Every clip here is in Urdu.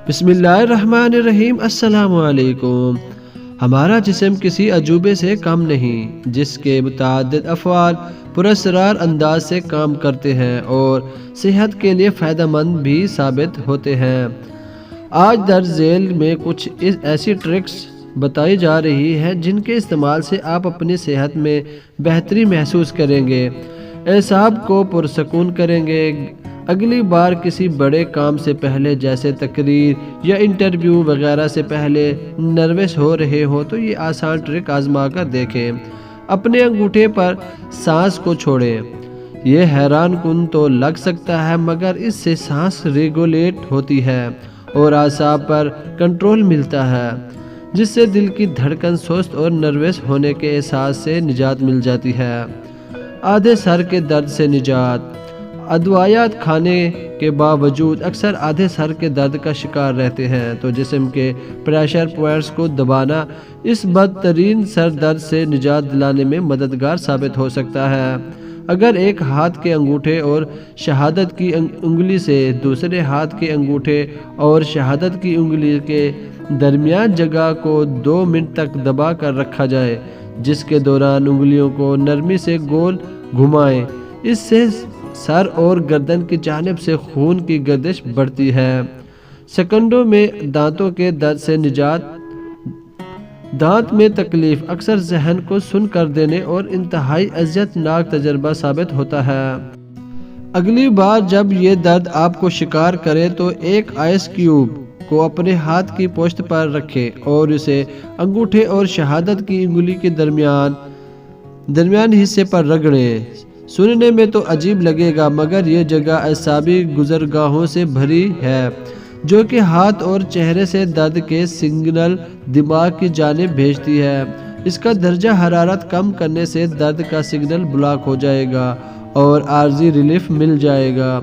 بسم اللہ الرحمن الرحیم۔ السلام علیکم۔ ہمارا جسم کسی عجوبے سے کم نہیں، جس کے متعدد افعال پراسرار انداز سے کام کرتے ہیں اور صحت کے لیے فائدہ مند بھی ثابت ہوتے ہیں۔ آج درج ذیل میں کچھ ایسی ٹرکس بتائی جا رہی ہے جن کے استعمال سے آپ اپنی صحت میں بہتری محسوس کریں گے، اعصاب کو پرسکون کریں گے۔ اگلی بار کسی بڑے کام سے پہلے، جیسے تقریر یا انٹرویو وغیرہ سے پہلے نروس ہو رہے ہو تو یہ آسان ٹرک آزما کر دیکھیں۔ اپنے انگوٹھے پر سانس کو چھوڑیں۔ یہ حیران کن تو لگ سکتا ہے، مگر اس سے سانس ریگولیٹ ہوتی ہے اور اعصاب پر کنٹرول ملتا ہے، جس سے دل کی دھڑکن، سست اور نروس ہونے کے احساس سے نجات مل جاتی ہے۔ آدھے سر کے درد سے نجات۔ ادویات کھانے کے باوجود اکثر آدھے سر کے درد کا شکار رہتے ہیں، تو جسم کے پریشر پوائنٹس کو دبانا اس بدترین سر درد سے نجات دلانے میں مددگار ثابت ہو سکتا ہے۔ اگر ایک ہاتھ کے انگوٹھے اور شہادت کی انگلی سے دوسرے ہاتھ کے انگوٹھے اور شہادت کی انگلی کے درمیان جگہ کو 2 منٹ تک دبا کر رکھا جائے، جس کے دوران انگلیوں کو نرمی سے گول گھمائیں، اس سے سر اور گردن کی جانب سے خون کی گردش بڑھتی ہے۔ سیکنڈوں میں دانتوں کے درد سے نجات۔ دانت میں تکلیف اکثر ذہن کو سن کر دینے اور انتہائی اذیت ناک تجربہ ثابت ہوتا ہے۔ اگلی بار جب یہ درد آپ کو شکار کرے تو ایک آئس کیوب کو اپنے ہاتھ کی پشت پر رکھیں اور اسے انگوٹھے اور شہادت کی انگلی کے درمیان حصے پر رگڑیں۔ سننے میں تو عجیب لگے گا، مگر یہ جگہ اعصابی گزرگاہوں سے بھری ہے، جو کہ ہاتھ اور چہرے سے درد کے سگنل دماغ کی جانب بھیجتی ہے۔ اس کا درجہ حرارت کم کرنے سے درد کا سگنل بلاک ہو جائے گا اور عارضی ریلیف مل جائے گا۔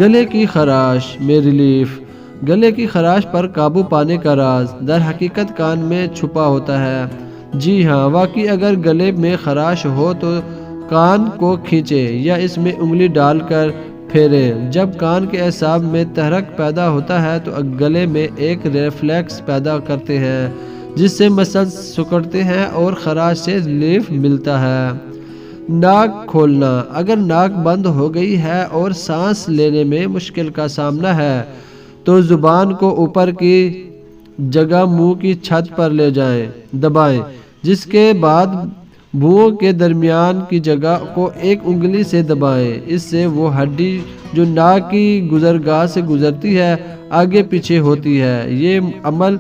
گلے کی خراش میں ریلیف۔ گلے کی خراش پر قابو پانے کا راز در حقیقت کان میں چھپا ہوتا ہے۔ جی ہاں، واقعی اگر گلے میں خراش ہو تو کان کو کھینچیں یا اس میں انگلی ڈال کر پھیریں۔ جب کان کے اعصاب میں تحرک پیدا ہوتا ہے تو گلے میں ایک ریفلیکس پیدا کرتے ہیں، جس سے مسلز سکڑتے ہیں اور خراش سے ریلیف ملتا ہے۔ ناک کھولنا۔ اگر ناک بند ہو گئی ہے اور سانس لینے میں مشکل کا سامنا ہے تو زبان کو اوپر کی جگہ منہ کی چھت پر لے جائیں، دبائیں، جس کے بعد بھوؤں کے درمیان کی جگہ کو ایک انگلی سے دبائیں۔ اس سے وہ ہڈی جو ناک کی گزرگاہ سے گزرتی ہے آگے پیچھے ہوتی ہے۔ یہ عمل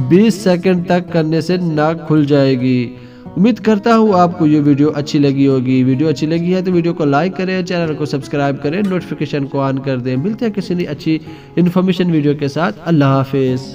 20 سیکنڈ تک کرنے سے ناک کھل جائے گی۔ امید کرتا ہوں آپ کو یہ ویڈیو اچھی لگی ہوگی۔ ویڈیو اچھی لگی ہے تو ویڈیو کو لائک کریں، چینل کو سبسکرائب کریں، نوٹیفیکیشن کو آن کر دیں۔ ملتے ہیں کسی نئی اچھی انفارمیشن ویڈیو کے ساتھ۔ اللہ حافظ۔